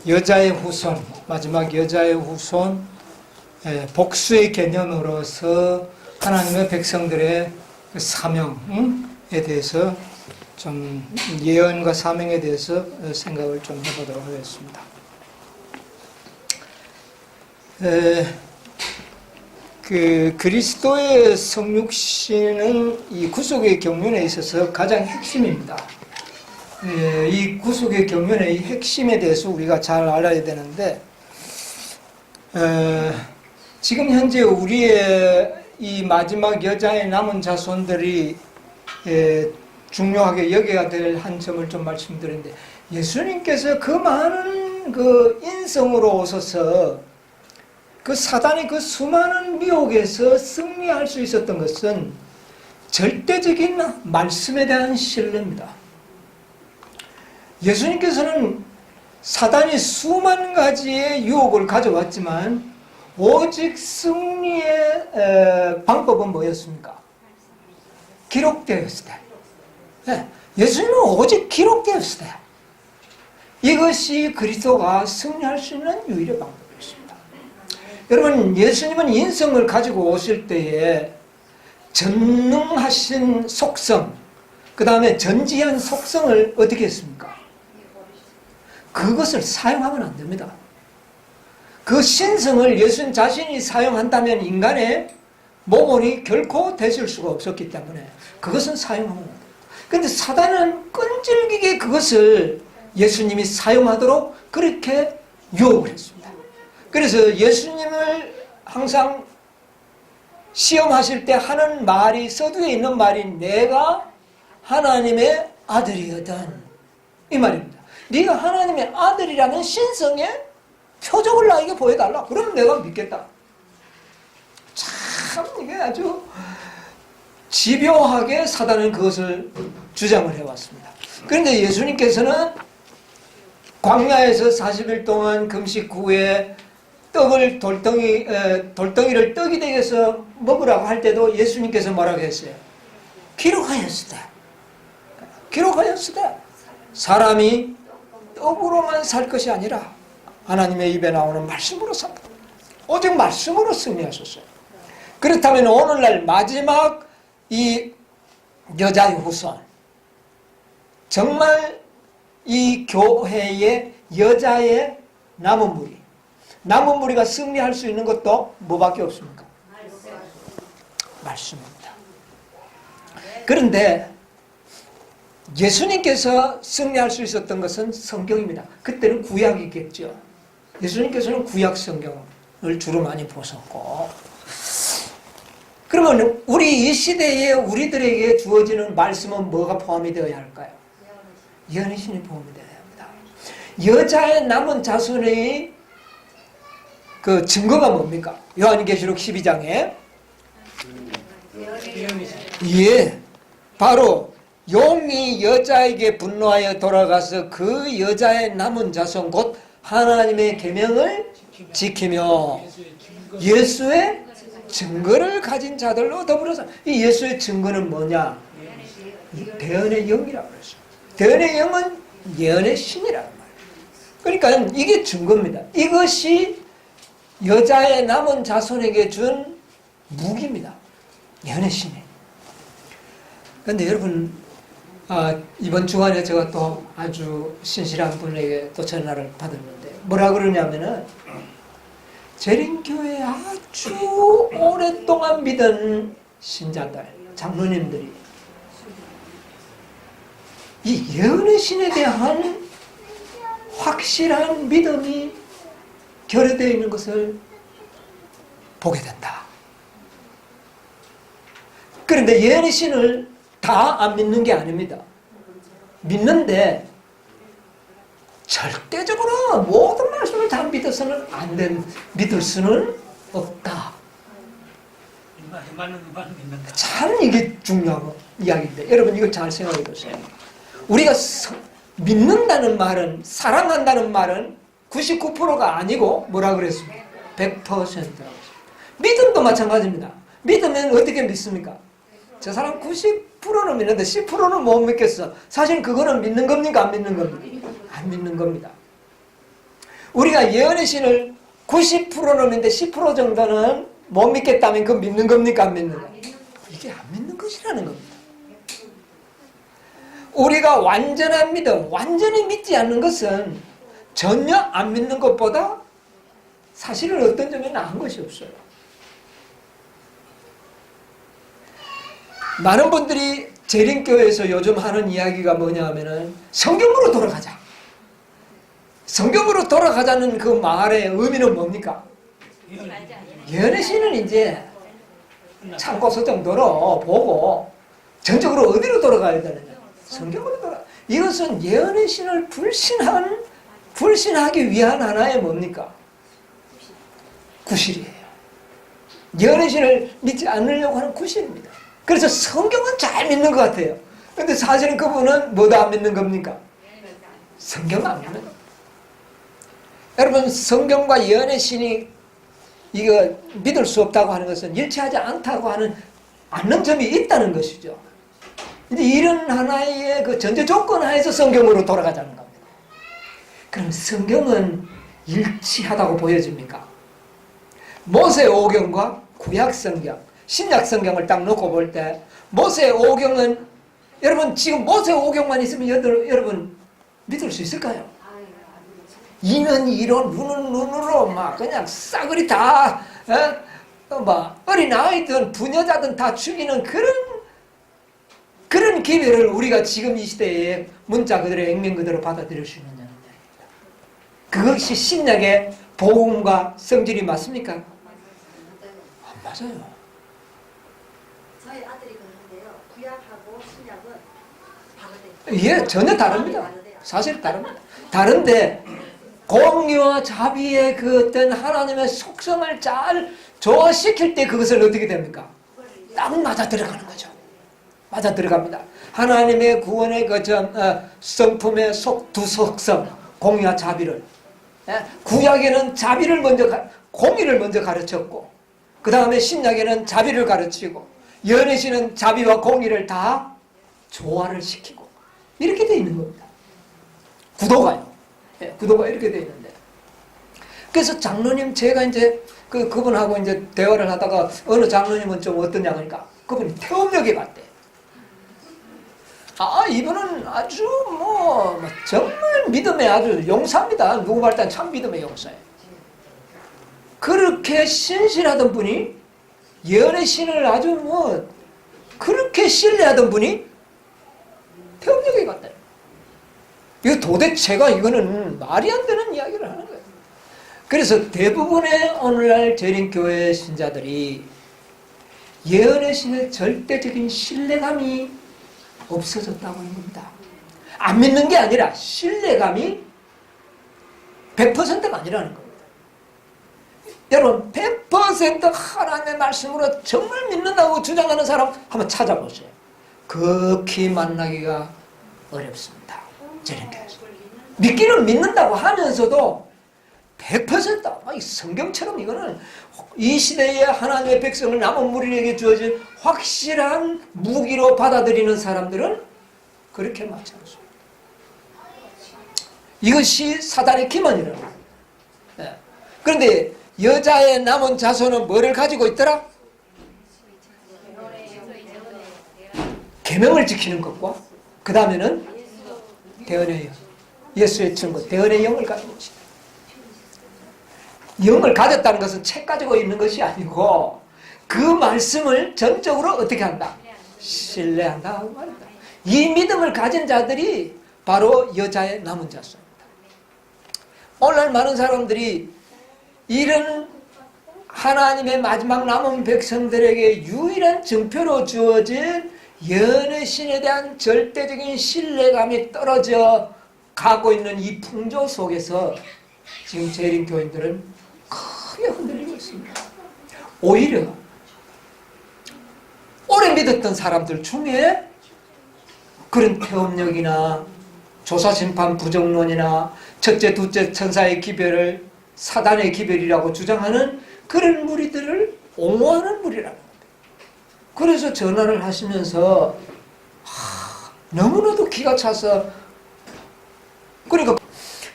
여자의 후손, 마지막 여자의 후손, 복수의 개념으로서 하나님의 백성들의 그 사명에 대해서 좀 예언과 사명에 대해서 생각을 좀 해보도록 하겠습니다. 그 그리스도의 성육신은 이 구속의 경륜에 있어서 가장 핵심입니다. 이 구속의 경륜의 핵심에 대해서 우리가 잘 알아야 되는데, 지금 현재 우리의 이 마지막 여자의 남은 자손들이 중요하게 여겨야 될 한 점을 좀 말씀드리는데, 예수님께서 그 많은 그 인성으로 오셔서 그 사단의 그 수많은 미혹에서 승리할 수 있었던 것은 절대적인 말씀에 대한 신뢰입니다. 예수님께서는 사단이 수만 가지의 유혹을 가져왔지만 오직 승리의 방법은 뭐였습니까? 기록되었을 때. 예수님은 오직 기록되었을 때. 이것이 그리스도가 승리할 수 있는 유일의 방법이었습니다. 여러분, 예수님은 인성을 가지고 오실 때에 전능하신 속성, 그 다음에 전지한 속성을 어떻게 했습니까? 그것을 사용하면 안 됩니다. 그 신성을 예수님 자신이 사용한다면 인간의 모본이 결코 되실 수가 없었기 때문에 그것은 사용하면 안 됩니다. 그런데 사단은 끈질기게 그것을 예수님이 사용하도록 그렇게 유혹을 했습니다. 그래서 예수님을 항상 시험하실 때 하는 말이, 서두에 있는 말이 내가 하나님의 아들이거든, 이 말입니다. 네가 하나님의 아들이라는 신성의 표적을 나에게 보여달라. 그러면 내가 믿겠다. 참 이게 아주 집요하게 사단은 그것을 주장을 해왔습니다. 그런데 예수님께서는 광야에서 40일 동안 금식 후에 떡을 돌덩이를 떡이 되어서 먹으라고 할 때도 예수님께서 뭐라고 했어요? 기록하였으되 사람이 떡으로만 살 것이 아니라 하나님의 입에 나오는 말씀으로 산다. 오직 말씀으로 승리하셨어요. 그렇다면 오늘날 마지막 이 여자의 후손, 정말 이 교회의 여자의 남은 무리가 승리할 수 있는 것도 뭐밖에 없습니까? 말씀입니다. 그런데 예수님께서 승리할 수 있었던 것은 성경입니다. 그때는 구약이겠죠. 예수님께서는 구약 성경을 주로 많이 보셨고, 그러면 우리 이 시대에 우리들에게 주어지는 말씀은 뭐가 포함이 되어야 할까요? 예언의 신이 포함이 되어야 합니다. 여자의 남은 자손의 그 증거가 뭡니까? 요한계시록 12장에 바로 용이 여자에게 분노하여 돌아가서 그 여자의 남은 자손 곧 하나님의 계명을 지키며 예수의 증거를 가진 자들로 더불어서, 이 예수의 증거는 뭐냐? 대언의 영이라고 그랬어요. 대언의 영은 예언의 신이라는 말이에요. 그러니까 이게 증거입니다. 이것이 여자의 남은 자손에게 준 무기입니다. 예언의 신이. 그런데 여러분, 이번 주간에 제가 또 아주 신실한 분에게 또 전화를 받았는데 뭐라 그러냐면은, 재림교회에 아주 오랫동안 믿은 신자들, 장로님들이 이 예언의 신에 대한 확실한 믿음이 결여되어 있는 것을 보게 된다. 그런데 예언의 신을 다 안 믿는 게 아닙니다. 믿는데 절대적으로 모든 말씀을 다 믿어서는 믿을 수는 없다. 참 이게 중요한 이야기인데, 여러분 이걸 잘 생각해 보세요. 우리가 믿는다는 말은, 사랑한다는 말은 99%가 아니고 뭐라 그랬습니까? 100%라고. 믿음도 마찬가지입니다. 믿으면 어떻게 믿습니까? 저 사람 90%는 믿는데 10%는 못 믿겠어. 사실 그거는 믿는 겁니까? 안 믿는 겁니까? 안 믿는 겁니다. 우리가 예언의 신을 90%는 믿는데 10% 정도는 못 믿겠다면 그거 믿는 겁니까? 안 믿는 겁니까? 이게 안 믿는 것이라는 겁니다. 우리가 완전한 믿음, 완전히 믿지 않는 것은 전혀 안 믿는 것보다 사실은 어떤 점에 나은 것이 없어요. 많은 분들이 재림교회에서 요즘 하는 이야기가 뭐냐 하면은 성경으로 돌아가자. 성경으로 돌아가자는 그 말의 의미는 뭡니까? 예언의 신은 이제 참고서 정도로 보고 전적으로 어디로 돌아가야 되느냐? 성경으로 돌아가. 이것은 예언의 신을 불신하기 위한 하나의 뭡니까? 구실이에요. 예언의 신을 믿지 않으려고 하는 구실입니다. 그래서 성경은 잘 믿는 것 같아요. 근데 사실은 그분은 뭐도 안 믿는 겁니까? 성경 안 믿는 겁니다. 여러분, 성경과 예언의 신이 이거 믿을 수 없다고 하는 것은 일치하지 않다고 하는 않는 점이 있다는 것이죠. 이제 이런 하나의 그 전제 조건 하에서 성경으로 돌아가자는 겁니다. 그럼 성경은 일치하다고 보여집니까? 모세 오경과 구약 성경, 신약 성경을 딱 놓고 볼 때 모세 오경은 여러분 지금 모세 오경만 있으면 여러분 믿을 수 있을까요? 이는 이로 눈은 눈으로 막 그냥 싸그리 다 어린 아이든 부녀자든 다 죽이는 그런 기회를 우리가 지금 이 시대에 문자 그대로 액면 그대로 받아들일 수 있는 일입니다. 그것이 신약의 복음과 성질이 맞습니까? 안 맞아요. 저희 아들이 그러는데요. 구약하고 신약은 예, 전혀 다릅니다. 사실 다릅니다. 다른데 공의와 자비의 그 어떤 하나님의 속성을 잘 조화시킬 때 그것을 어떻게 됩니까? 딱 맞아 들어가는 거죠. 맞아 들어갑니다. 하나님의 구원의 그 성품의 두 속성, 공의와 자비를. 구약에는 자비를 공의를 먼저 가르쳤고, 그 다음에 신약에는 자비를 가르치고, 예언의 신은 자비와 공의를 다 조화를 시키고, 이렇게 돼 있는 겁니다. 구도가요. 구도가 이렇게 돼 있는데. 그래서 장로님, 제가 이제 그분하고 이제 대화를 하다가 어느 장로님은 좀 어떠냐 하니까 그분이 태움역에 갔대. 이분은 아주 정말 믿음의 아주 용사입니다. 누구 말 땐 참 믿음의 용사예요. 그렇게 신실하던 분이 예언의 신을 아주 그렇게 신뢰하던 분이 태움역에 갔다. 이거 도대체가 이거는 말이 안 되는 이야기를 하는 거예요. 그래서 대부분의 오늘날 재림교회 신자들이 예언의 신의 절대적인 신뢰감이 없어졌다고 하는 겁니다. 안 믿는 게 아니라 신뢰감이 100%가 아니라는 겁니다. 여러분 100% 하나님의 말씀으로 정말 믿는다고 주장하는 사람 한번 찾아보세요. 극히 만나기가 어렵습니다. 재림교회에서. 믿기는 믿는다고 하면서도 100% 성경처럼 이거는 이 시대에 하나님의 백성을 남은 무리에게 주어진 확실한 무기로 받아들이는 사람들은 그렇게 많지 않습니다. 이것이 사단의 기만이라는 거예요. 그런데 여자의 남은 자손은 뭐를 가지고 있더라? 계명을 지키는 것과 그 다음에는 대언의 영, 예수의 증거, 대언의 영을 가지고 있습니다. 영을 가졌다는 것은 책 가지고 있는 것이 아니고 그 말씀을 전적으로 어떻게 한다? 신뢰한다 그 말이다. 이 믿음을 가진 자들이 바로 여자의 남은 자손입니다. 오늘날 많은 사람들이 이런 하나님의 마지막 남은 백성들에게 유일한 증표로 주어진 예언의 신에 대한 절대적인 신뢰감이 떨어져 가고 있는 이 풍조 속에서 지금 재림교인들은 크게 흔들리고 있습니다. 오히려 오래 믿었던 사람들 중에 그런 태음력이나 조사심판 부정론이나 첫째 둘째 천사의 기별을 사단의 기별이라고 주장하는 그런 무리들을 옹호하는 무리라는 겁니다. 그래서 전화를 하시면서 너무나도 기가 차서 그러니까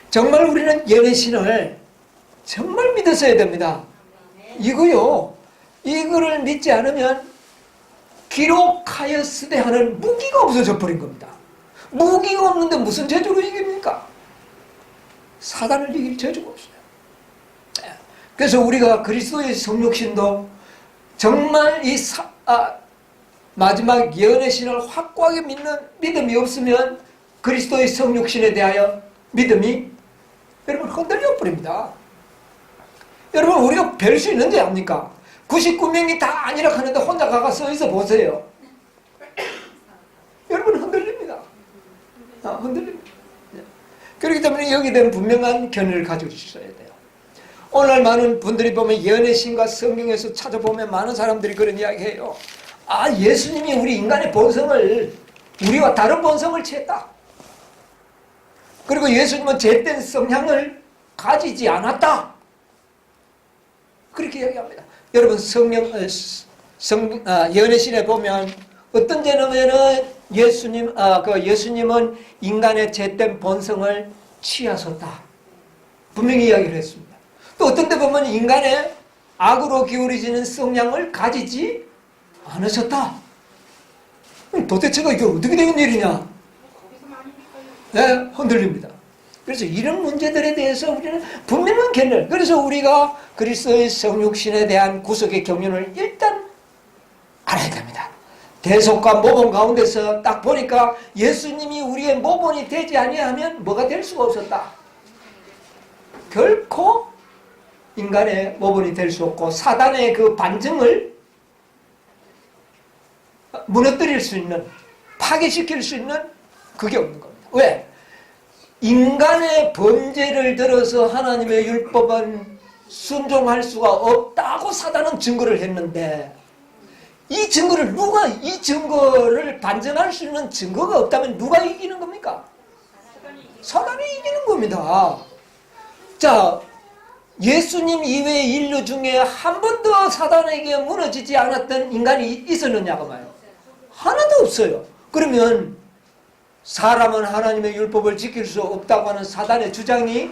정말 우리는 연애신을 정말 믿었어야 됩니다. 이거요, 이거를 믿지 않으면 기록하였으되 하는 무기가 없어져 버린 겁니다. 무기가 없는데 무슨 재주로 이깁니까? 사단을 이길 재주가 없어요. 그래서 우리가 그리스도의 성육신도 정말 마지막 예언의 신을 확고하게 믿는 믿음이 없으면 그리스도의 성육신에 대하여 믿음이 여러분 흔들려 버립니다. 여러분 우리가 뵐 수 있는지 압니까? 99명이 다 아니라 하는데 혼자 가서 서 있어 보세요. 여러분 흔들립니다. 흔들립니다. 그렇기 때문에 여기에 대한 분명한 견해를 가지고 있어야 돼요. 오늘 많은 분들이 보면 예언의 신과 성경에서 찾아보면 많은 사람들이 그런 이야기해요. 예수님이 우리 인간의 본성을 우리와 다른 본성을 취했다. 그리고 예수님은 죄된 성향을 가지지 않았다. 그렇게 이야기합니다. 여러분 예언의 신에 보면 어떤 제너면은 예수님은 인간의 죄된 본성을 취하셨다. 분명히 이야기를 했습니다. 또 어떤 데 보면 인간의 악으로 기울어지는 성향을 가지지 않으셨다. 도대체가 이게 어떻게 된 일이냐? 네, 흔들립니다. 그래서 이런 문제들에 대해서 우리는 분명한 견해를, 그래서 우리가 그리스도의 성육신에 대한 구속의 경륜을 일단 알아야 됩니다. 대속과 모본 가운데서 딱 보니까 예수님이 우리의 모본이 되지 아니하면 뭐가 될 수가 없었다. 결코 인간의 모본이 될 수 없고 사단의 그 반증을 무너뜨릴 수 있는, 파괴시킬 수 있는 그게 없는 겁니다. 왜? 인간의 범죄를 들어서 하나님의 율법은 순종할 수가 없다고 사단은 증거를 했는데, 이 증거를 반증할 수 있는 증거가 없다면 누가 이기는 겁니까? 사단이 이기는 겁니다. 자, 예수님 이외의 인류 중에 한 번도 사단에게 무너지지 않았던 인간이 있었느냐가 말이에요. 하나도 없어요. 그러면 사람은 하나님의 율법을 지킬 수 없다고 하는 사단의 주장이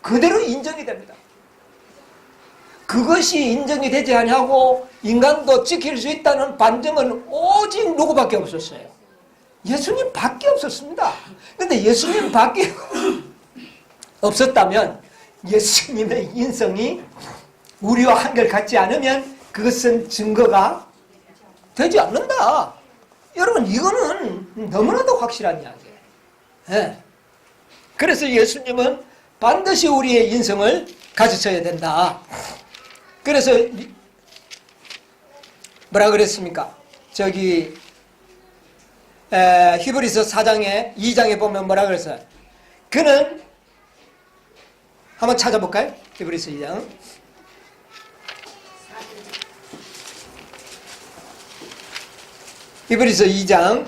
그대로 인정이 됩니다. 그것이 인정이 되지 아니하고 인간도 지킬 수 있다는 반증은 오직 누구밖에 없었어요? 예수님밖에 없었습니다. 그런데 예수님밖에 없었다면 예수님의 인성이 우리와 한결같지 않으면 그것은 증거가 되지 않는다. 여러분 이거는 너무나도 확실한 이야기예요. 네. 그래서 예수님은 반드시 우리의 인성을 가지셔야 된다. 그래서 뭐라 그랬습니까? 저기 히브리서 2장에 보면 뭐라 그랬어요? 그는 한번 찾아볼까요? 히브리서 2장. 히브리서 2장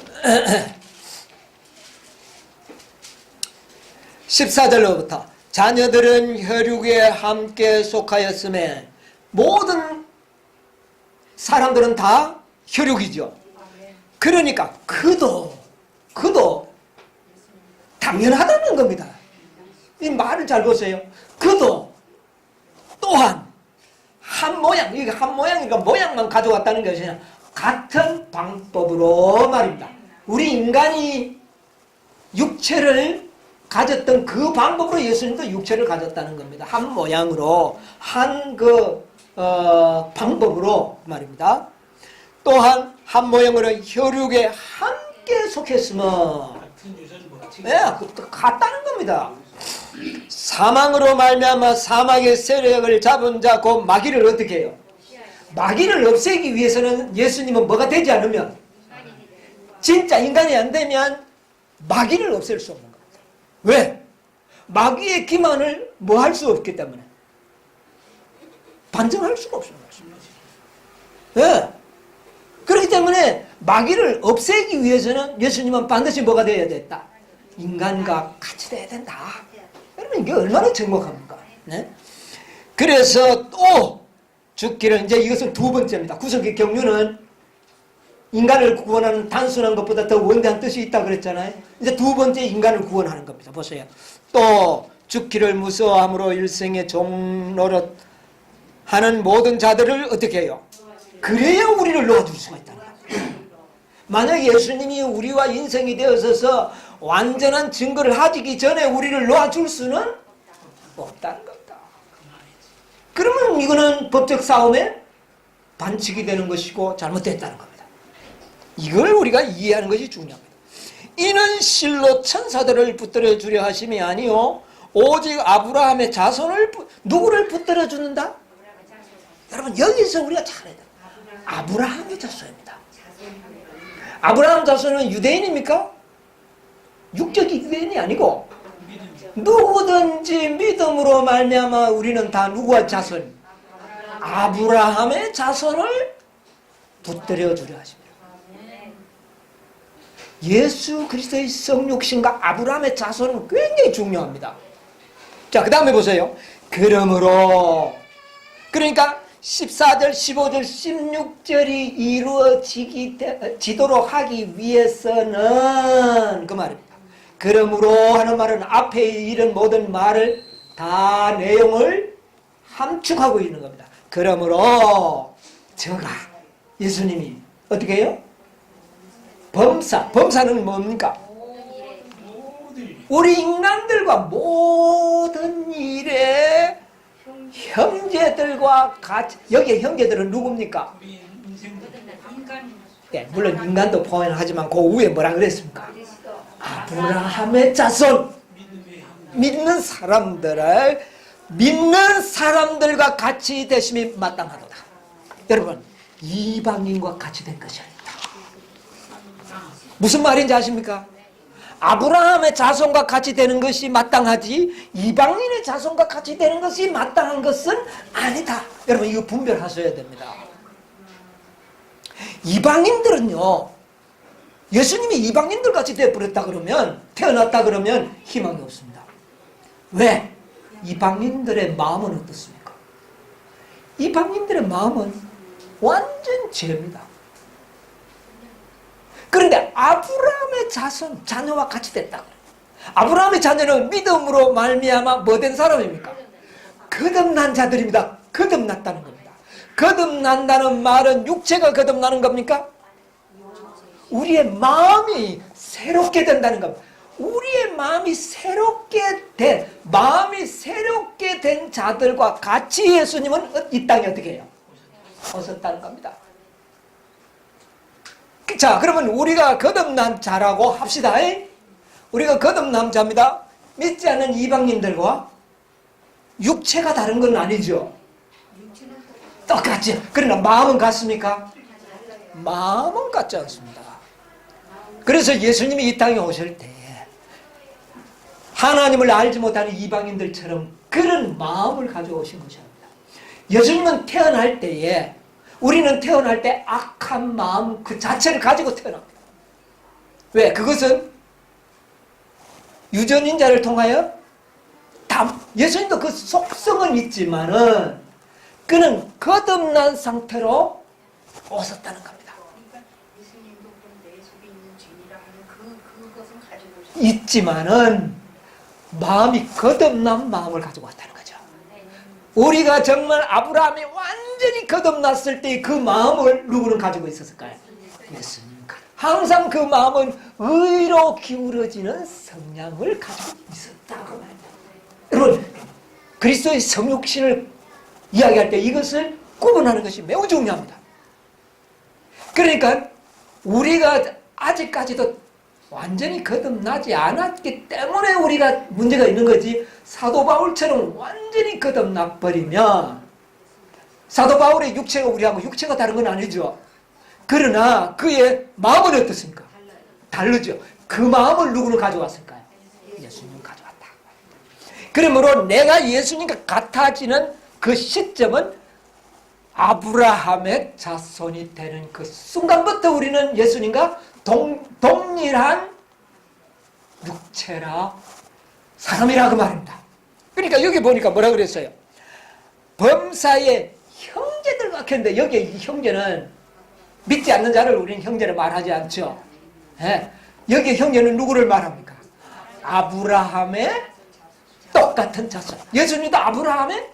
14절로부터 자녀들은 혈육에 함께 속하였음에 모든 사람들은 다 혈육이죠. 그러니까 그도 당연하다는 겁니다. 이 말을 잘 보세요. 그도 또한 한 모양, 이게 한 모양이니까 모양만 가져왔다는 것이 아니라 같은 방법으로 말입니다. 우리 인간이 육체를 가졌던 그 방법으로 예수님도 육체를 가졌다는 겁니다. 한 모양으로, 한 방법으로 말입니다. 또한 한 모양으로 혈육에 함께 속했으면, 네, 같다는 겁니다. 사망으로 말미암아 사망의 세력을 잡은 자 곧 마귀를 어떻게 해요? 마귀를 없애기 위해서는 예수님은 뭐가 되지 않으면, 진짜 인간이 안 되면 마귀를 없앨 수 없는 겁니다. 왜? 마귀의 기만을 뭐 할 수 없기 때문에, 반증할 수가 없습니다. 네. 그렇기 때문에 마귀를 없애기 위해서는 예수님은 반드시 뭐가 되어야 됐다? 인간과 같이 돼야 된다. 여러분 이게 얼마나 정확합니까? 네? 그래서 또 죽기를, 이제 이것은 두 번째입니다. 구속의 경륜은 인간을 구원하는 단순한 것보다 더 원대한 뜻이 있다 그랬잖아요. 이제 두 번째 인간을 구원하는 겁니다. 보세요. 또 죽기를 무서워함으로 일생의 종노릇 하는 모든 자들을 어떻게 해요? 그래야 우리를 놓아줄 수가 있다는 거예요. 만약 예수님이 우리와 인생이 되어서서 완전한 증거를 하기 전에 우리를 놓아줄 수는 없다는 겁니다. 그러면 이거는 법적 싸움에 반칙이 되는 것이고 잘못됐다는 겁니다. 이걸 우리가 이해하는 것이 중요합니다. 이는 실로 천사들을 붙들어 주려 하심이 아니요 오직 아브라함의 자손을 누구를 붙들어 주는다? 여러분 여기서 우리가 잘해야 돼요. 아브라함의 자손입니다. 아브라함 자손은 유대인입니까? 육적인 유대인이 아니고 누구든지 믿음으로 말미암아 우리는 다 누구의 자손? 아브라함의 자손을 붙들어 주려 하십니다. 예수 그리스도의 성육신과 아브라함의 자손은 굉장히 중요합니다. 자, 그 다음에 보세요. 그러므로 그러니까 14절, 15절, 16절이 이루어지도록 하기 위해서는 그 말입니다. 그러므로 하는 말은 앞에 이른 모든 말을 다 내용을 함축하고 있는 겁니다. 그러므로 저가 예수님이 어떻게 해요? 범사는 뭡니까? 우리 인간들과 모든 일에 형제들과 같이, 여기에 형제들은 누굽니까? 네, 물론 인간도 포함하지만 그 위에 뭐라 그랬습니까? 아브라함의 자손, 믿는 사람들과 같이 되심이 마땅하도다. 여러분, 이방인과 같이 된 것이 아닙니다. 무슨 말인지 아십니까? 아브라함의 자손과 같이 되는 것이 마땅하지 이방인의 자손과 같이 되는 것이 마땅한 것은 아니다. 여러분 이거 분별하셔야 됩니다. 이방인들은요, 예수님이 이방인들 같이 되어버렸다 그러면, 태어났다 그러면 희망이 없습니다. 왜? 이방인들의 마음은 어떻습니까? 이방인들의 마음은 완전 죄입니다. 그런데 아브라함의 자녀와 같이 됐다. 아브라함의 자녀는 믿음으로 말미암아 뭐 된 사람입니까? 거듭난 자들입니다. 거듭났다는 겁니다. 거듭난다는 말은 육체가 거듭나는 겁니까? 우리의 마음이 새롭게 된다는 겁니다. 우리의 마음이 새롭게 된 자들과 같이 예수님은 이 땅에 어떻게 해요? 오셨다는 겁니다. 자, 그러면 우리가 거듭난 자라고 합시다. 우리가 거듭난 자입니다. 믿지 않는 이방인들과 육체가 다른 건 아니죠. 똑같죠. 그러나 마음은 같습니까? 마음은 같지 않습니다. 그래서 예수님이 이 땅에 오실 때 하나님을 알지 못하는 이방인들처럼 그런 마음을 가지고 오신 것입니다. 예수님은 태어날 때에 우리는 태어날 때 악한 마음 그 자체를 가지고 태어납니다. 왜? 그것은 유전인자를 통하여 예수님도 그 속성은 있지만은 그는 거듭난 상태로 오셨다는 겁니다. 예수님도 그런 내 속에 있는 죄이라 하는 그것은 가지고 있지만은 마음이 거듭난 마음을 가지고 왔다는 거죠. 우리가 정말 아브라함이 완전히 거듭났을 때 그 마음을 누구는 가지고 있었을까요? 예수님. 항상 그 마음은 의로 기울어지는 성향을 가지고 있었다고 말합니다. 여러분, 그리스도의 성육신을 이야기할 때 이것을 구분하는 것이 매우 중요합니다. 그러니까 우리가 아직까지도 완전히 거듭나지 않았기 때문에 우리가 문제가 있는 거지, 사도 바울처럼 완전히 거듭나 버리면, 사도 바울의 육체가 우리하고 육체가 다른 건 아니죠. 그러나 그의 마음은 어떻습니까? 다르죠. 그 마음을 누구는 가져왔을까요? 예수님은 가져왔다. 그러므로 내가 예수님과 같아지는 그 시점은 아브라함의 자손이 되는 그 순간부터 우리는 예수님과 동일한 육체라 사람이라고 말입니다. 그러니까 여기 보니까 뭐라 그랬어요? 범사의 형제들과 했는데 여기에 이 형제는 믿지 않는 자를 우리는 형제를 말하지 않죠. 예. 여기 형제는 누구를 말합니까? 아브라함의 똑같은 자손. 예수님도 아브라함의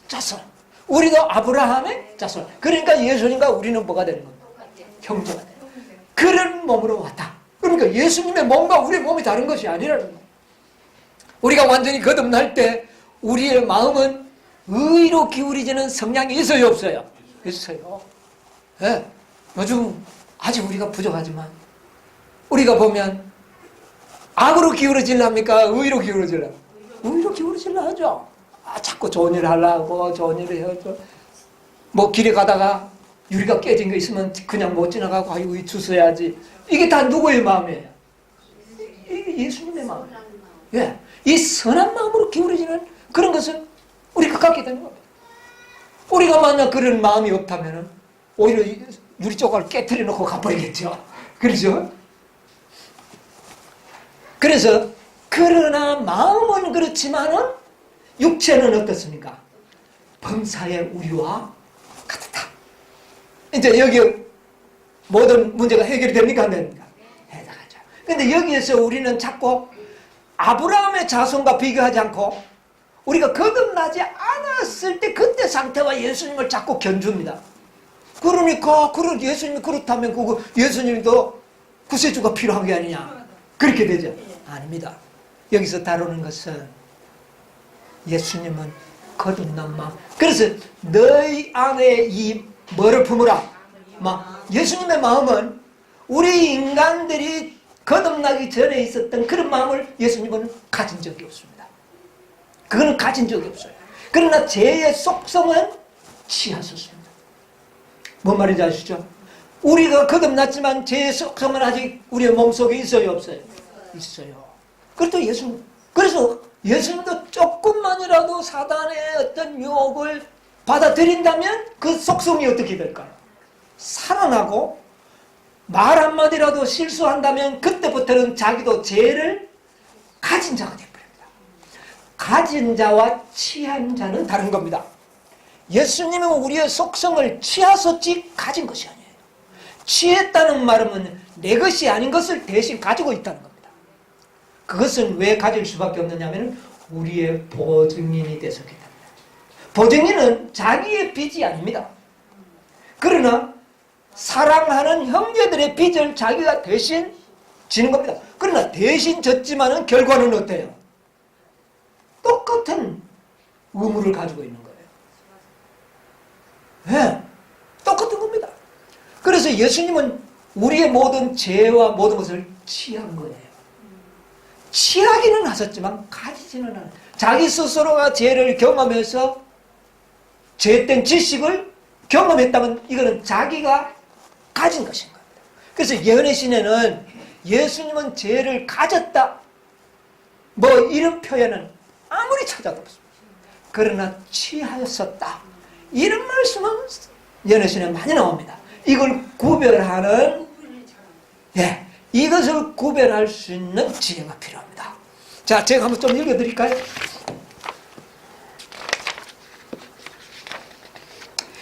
자손. 우리도 아브라함의 자손. 그러니까 예수님과 우리는 뭐가 되는 겁니까? 형제가 돼요. 그런 몸으로 왔다. 그러니까 예수님의 몸과 우리의 몸이 다른 것이 아니라는 거예요. 우리가 완전히 거듭날 때 우리의 마음은 의로 기울이지는 성향이 있어요, 없어요? 있어요. 네. 요즘 아직 우리가 부족하지만 우리가 보면 악으로 기울어질랍니까? 의로 기울어질랍니까? 의로 기울어질라 하죠. 자꾸 좋은 일을 하려고 좋은 일을 해야죠. 뭐 길에 가다가 유리가 깨진 거 있으면 그냥 못 지나가고 아이고 이 주워야지. 이게 다 누구의 마음이에요? 이게 예수님의 마음. 예. 이 선한 마음으로 기울어지는 그런 것은 우리가 갖게 되는 겁니다. 우리가 만약 그런 마음이 없다면 오히려 유리 조각을 깨뜨려 놓고 가버리겠죠. 그렇죠? 그래서 그러나 마음은 그렇지만은 육체는 어떻습니까? 범사의 우리와 같다. 이제 여기 모든 문제가 해결이 됩니까? 안 됩니까? 해당하죠. 근데 여기에서 우리는 자꾸 아브라함의 자손과 비교하지 않고 우리가 거듭나지 않았을 때 그때 상태와 예수님을 자꾸 견줍니다. 그러니까 예수님이 그렇다면 그거 예수님도 구세주가 필요한 게 아니냐. 그렇게 되죠. 아닙니다. 여기서 다루는 것은 예수님은 거듭난 마음. 그래서 너희 안에 이 뭐를 품으라. 예수님의 마음은 우리 인간들이 거듭나기 전에 있었던 그런 마음을 예수님은 가진 적이 없습니다. 그거는 가진 적이 없어요. 그러나 죄의 속성은 취하셨습니다. 뭔 말인지 아시죠? 우리가 거듭났지만 죄의 속성은 아직 우리의 몸속에 있어요, 없어요? 있어요. 그래서 예수님도 조금만이라도 사단의 어떤 유혹을 받아들인다면 그 속성이 어떻게 될까요? 살아나고 말 한마디라도 실수한다면 그때부터는 자기도 죄를 가진 자가 되어버립니다. 가진 자와 취한 자는 다른 겁니다. 예수님은 우리의 속성을 취하셨지 가진 것이 아니에요. 취했다는 말은 내 것이 아닌 것을 대신 가지고 있다는 겁니다. 그것은 왜 가질 수밖에 없느냐면 우리의 보증인이 되었기 때문에. 보증인은 자기의 빚이 아닙니다. 그러나 사랑하는 형제들의 빚을 자기가 대신 지는 겁니다. 그러나 대신 졌지만은 결과는 어때요? 똑같은 의무를 가지고 있는 거예요. 네, 똑같은 겁니다. 그래서 예수님은 우리의 모든 죄와 모든 것을 취한 거예요. 취하기는 하셨지만 가지지는 않아요. 자기 스스로가 죄를 경험해서 죄된 지식을 경험했다면 이거는 자기가 가진 것인 겁니다. 그래서 예언의 시내는 예수님은 죄를 가졌다 뭐 이런 표현은 아무리 찾아도 없습니다. 그러나 취하였었다 이런 말씀은 예언의 시내에 많이 나옵니다. 이걸 구별하는 이것을 구별할 수 있는 지혜가 필요합니다. 자, 제가 한번 좀 읽어드릴까요?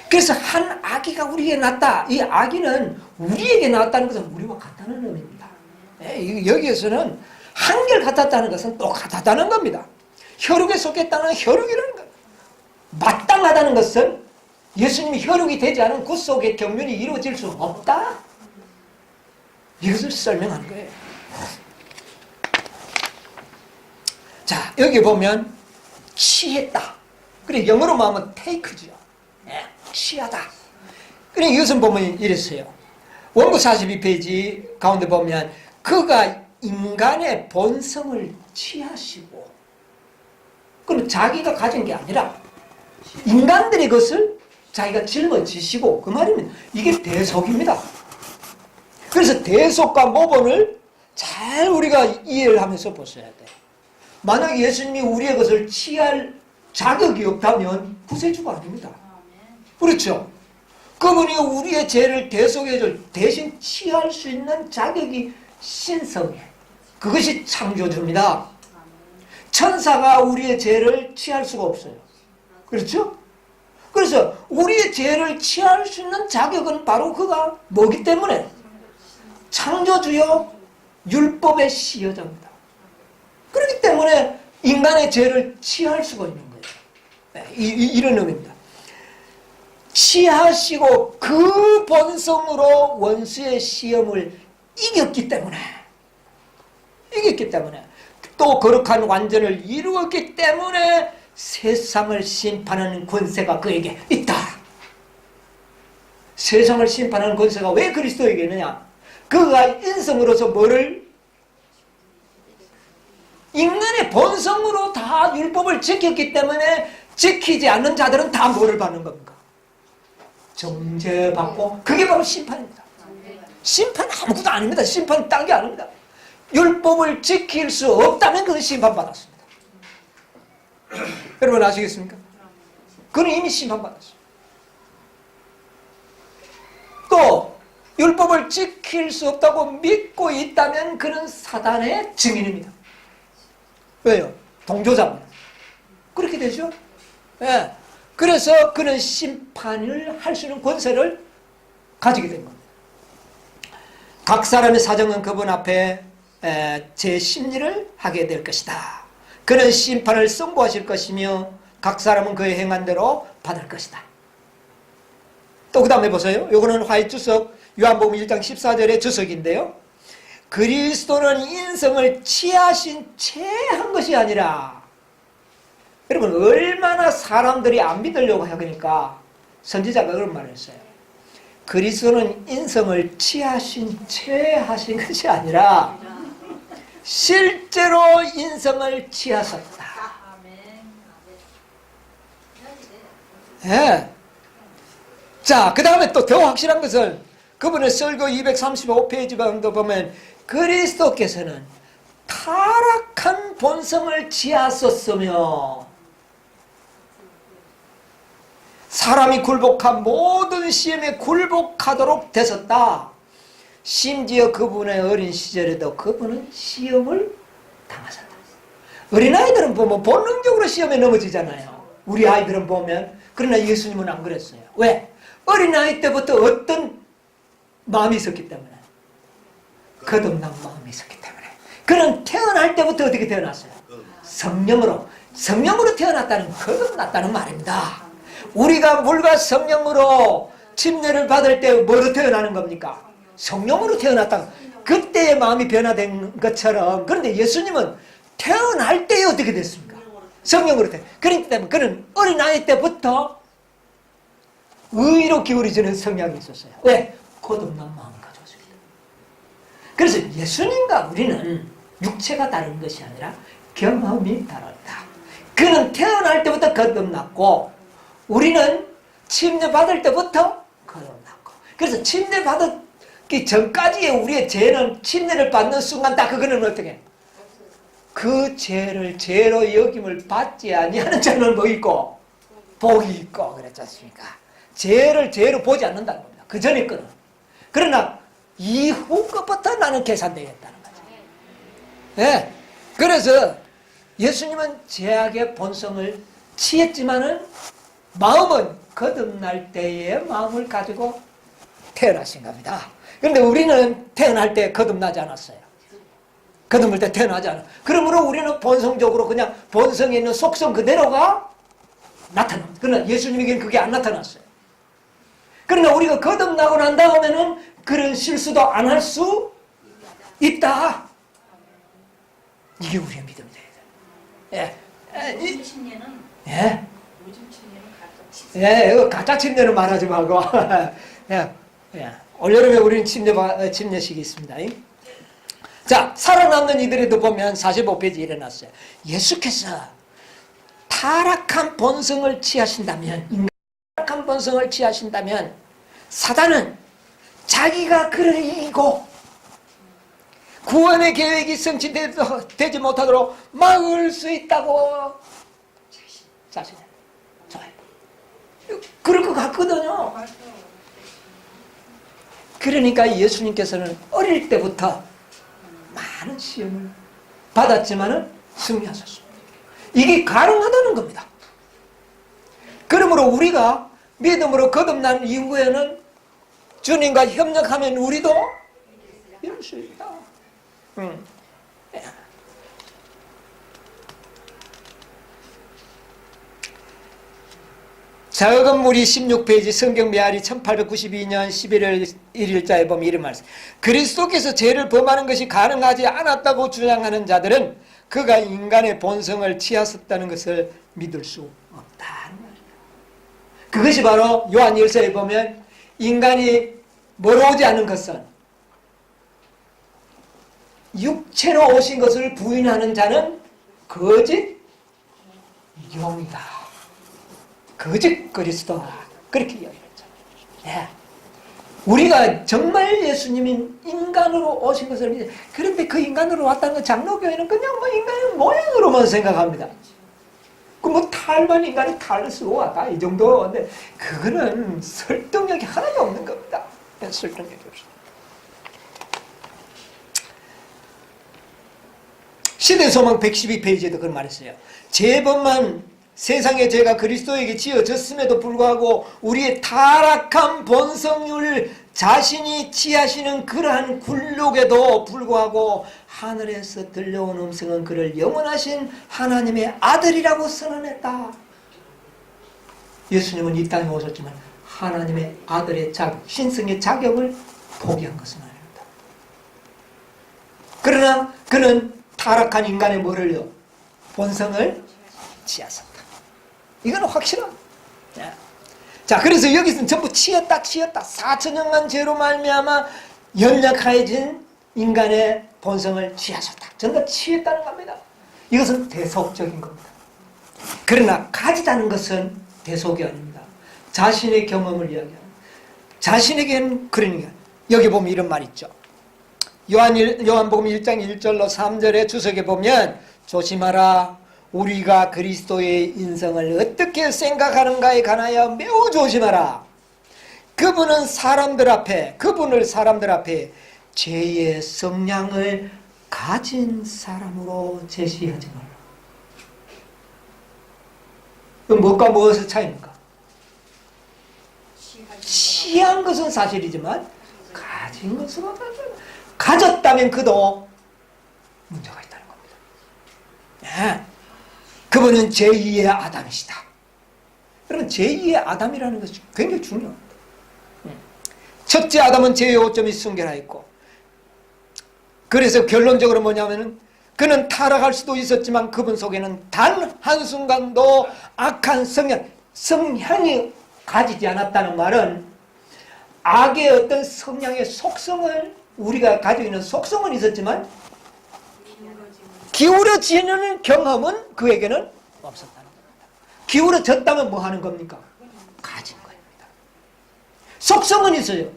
그래서 한 아기가 우리에게 낳았다. 이 아기는 우리에게 낳았다는 것은 우리와 같다는 의미입니다. 여기에서는 한결같았다는 것은 또 같았다는 겁니다. 혈육에 속했다는 혈육이라는 것. 마땅하다는 것은 예수님이 혈육이 되지 않은 그 속에 경륜이 이루어질 수 없다. 이것을 설명하는 거예요. 자, 여기 보면 취했다. 그래 영어로 말하면 take죠. 취하다. 그래 이것은 보면 이랬어요. 원고 42페이지 가운데 보면 그가 인간의 본성을 취하시고 그럼 자기가 가진 게 아니라 인간들이 그것을 자기가 짊어지시고 그 말이면 이게 대속입니다. 그래서 대속과 모본을 잘 우리가 이해를 하면서 보셔야 돼요. 만약 예수님이 우리의 것을 취할 자격이 없다면 구세주가 아닙니다. 그렇죠? 그분이 우리의 죄를 대속해줄 대신 취할 수 있는 자격이 신성해. 그것이 창조주입니다. 천사가 우리의 죄를 취할 수가 없어요. 그렇죠? 그래서 우리의 죄를 취할 수 있는 자격은 바로 그가 뭐기 때문에? 창조주요 율법의 시여자입니다. 그렇기 때문에 인간의 죄를 취할 수가 있는 거예요. 네, 이런 의미입니다. 취하시고 그 본성으로 원수의 시험을 이겼기 때문에 또 거룩한 완전을 이루었기 때문에 세상을 심판하는 권세가 그에게 있다. 세상을 심판하는 권세가 왜 그리스도에게 있느냐? 그가 인성으로서 뭐를? 인간의 본성으로 다 율법을 지켰기 때문에 지키지 않는 자들은 다 뭐를 받는 겁니까? 정죄받고, 그게 바로 심판입니다. 심판 아무것도 아닙니다. 심판 딴 게 아닙니다. 율법을 지킬 수 없다면 그는 심판받았습니다. 여러분 아시겠습니까? 그는 이미 심판받았습니다. 또 율법을 지킬 수 없다고 믿고 있다면 그는 사단의 증인입니다. 왜요? 동조자입니다. 그렇게 되죠? 예. 그래서 그는 심판을 할 수 있는 권세를 가지게 된 겁니다. 각 사람의 사정은 그분 앞에 제 심리를 하게 될 것이다. 그는 심판을 선고하실 것이며 각 사람은 그의 행한 대로 받을 것이다. 또 그 다음에 보세요. 요거는 화이트석 요한복음 1장 14절의 주석인데요. 그리스도는 인성을 취하신 채 한 것이 아니라, 여러분 얼마나 사람들이 안 믿으려고 하니까 선지자가 그런 말을 했어요. 그리스도는 인성을 취하신 채 하신 것이 아니라 실제로 인성을 취하셨다. 예. 자, 그 다음에 또 더 확실한 것은 그분의 설교 235페이지 방도 보면 그리스도께서는 타락한 본성을 취하셨으며 사람이 굴복한 모든 시험에 굴복하도록 되셨다. 심지어 그분의 어린 시절에도 그분은 시험을 당하셨다. 어린아이들은 보면 본능적으로 시험에 넘어지잖아요. 우리 아이들은 보면. 그러나 예수님은 안 그랬어요. 왜? 어린아이 때부터 어떤 마음이 있었기 때문에, 거듭난 마음이 있었기 때문에. 그는 태어날 때부터 어떻게 태어났어요? 성령으로 태어났다는, 거듭났다는 말입니다. 우리가 물과 성령으로 침례를 받을 때 뭐로 태어나는 겁니까? 성령으로 태어났다. 그때의 마음이 변화된 것처럼. 그런데 예수님은 태어날 때 어떻게 됐습니까? 성령으로 태어났다. 그렇기 때문에 그는 어린아이 때부터 의로 기울이지는 성향이 있었어요. 왜? 거듭난 마음을 가졌기 때문에. 그래서 예수님과 우리는 육체가 다른 것이 아니라 경험이 다르다. 그는 태어날 때부터 거듭났고 우리는 침례받을 때부터 거듭났고. 그래서 침례받기 전까지의 우리의 죄는 침례를 받는 순간 딱 그거는 어떻게? 그 죄를 죄로 여김을 받지 아니하는 자는 뭐 있고? 복이 있고 그랬지 않습니까? 죄를 죄로 보지 않는다는 겁니다. 그 전에 거는. 그러나 이후 것부터 나는 계산되겠다는 거죠. 네. 그래서 예수님은 죄악의 본성을 취했지만은 마음은 거듭날 때의 마음을 가지고 태어나신 겁니다. 그런데 우리는 태어날 때 거듭나지 않았어요. 거듭날 때 태어나지 않아요. 그러므로 우리는 본성적으로 그냥 본성에 있는 속성 그대로가 나타납니다. 그러나 예수님에게는 그게 안 나타났어요. 그러나 우리가 거듭나고 난 다음에는 그런 실수도 안 할 수 있다. 이게 우리의 믿음이 돼야 돼. 요즘 침례는 예. 요즘 침례는 이거 가짜 침례는 말하지 말고. 올여름에 우리는 침례식이 있습니다. 자, 살아남는 이들에도 보면 45페이지 일어났어요. 예수께서 타락한 본성을 취하신다면, 타락한 본성을 취하신다면, 사단은 자기가 그를 이기고 구원의 계획이 성취되지 못하도록 막을 수 있다고 자신을 좋아해요. 그럴 것 같거든요. 그러니까 예수님께서는 어릴 때부터 많은 시험을 받았지만은 승리하셨습니다. 이게 가능하다는 겁니다. 그러므로 우리가 믿음으로 거듭난 이후에는 주님과 협력하면 우리도 이룰 수 있다. 자언문이 16페이지 성경 메아리 1892년 11월 1일자에 보면 이런 말씀. 그리스도께서 죄를 범하는 것이 가능하지 않았다고 주장하는 자들은 그가 인간의 본성을 취하셨다는 것을 믿을 수 없다는 말이에요. 그것이 바로 요한일서에 보면 인간이 멀어오지 않은 것은 육체로 오신 것을 부인하는 자는 거짓 용이다. 거짓 그리스도라. 그렇게 이야기했죠. 예. 우리가 정말 예수님이 인간으로 오신 것을 믿어요. 그런데 그 인간으로 왔다는 건 장로교회는 그냥 뭐 인간의 모양으로만 생각합니다. 그 뭐 탈만 인간이 탈수 왔다 이 정도. 근데 그거는 설득력이 하나도 없는 겁니다. 설득력이 없어요. 시대소망 112페이지에도 그런 말이 있어요. 죄범만 세상의 죄가 그리스도에게 지어졌음에도 불구하고 우리의 타락한 본성을 자신이 취하시는 그러한 굴욕에도 불구하고 하늘에서 들려온 음성은 그를 영원하신 하나님의 아들이라고 선언했다. 예수님은 이 땅에 오셨지만 하나님의 아들의 자격, 신성의 자격을 포기한 것은 아닙니다. 그러나 그는 타락한 인간의 뭐를요? 본성을 취하셨다. 이거는 확실합니다. 자, 그래서 여기서는 전부 치였다. 4천년간 죄로 말미암아 연약해진 인간의 본성을 취하셨다. 전부 다 취했다는 겁니다. 이것은 대속적인 겁니다. 그러나 가지다는 것은 대속이 아닙니다. 자신의 경험을 이야기합니다. 자신에게는 그러니까 여기 보면 이런 말 있죠. 요한복음 1장 1절로 3절의 주석에 보면 조심하라. 우리가 그리스도의 인성을 어떻게 생각하는가에 관하여 매우 조심하라. 그분을 사람들 앞에 죄의 성량을 가진 사람으로 제시하지 말라. 그럼 무엇과 무엇의 차이입니까? 취한 것은 사실이지만 가진 것은 가졌다면 그도 문제가 있다는 겁니다. 네. 그분은 제2의 아담이시다. 여러분 제2의 아담이라는 것이 굉장히 중요합니다. 첫째 아담은 죄의 오점이 순결하였고 그래서 결론적으로 뭐냐면은 그는 타락할 수도 있었지만 그분 속에는 단 한순간도 악한 성향이 가지지 않았다는 말은 악의 어떤 성향의 속성을 우리가 가지고 있는 속성은 있었지만 기울어지는 경험은 그에게는 없었다는 겁니다. 기울어졌다면 뭐 하는 겁니까? 가진 겁니다. 속성은 있어요.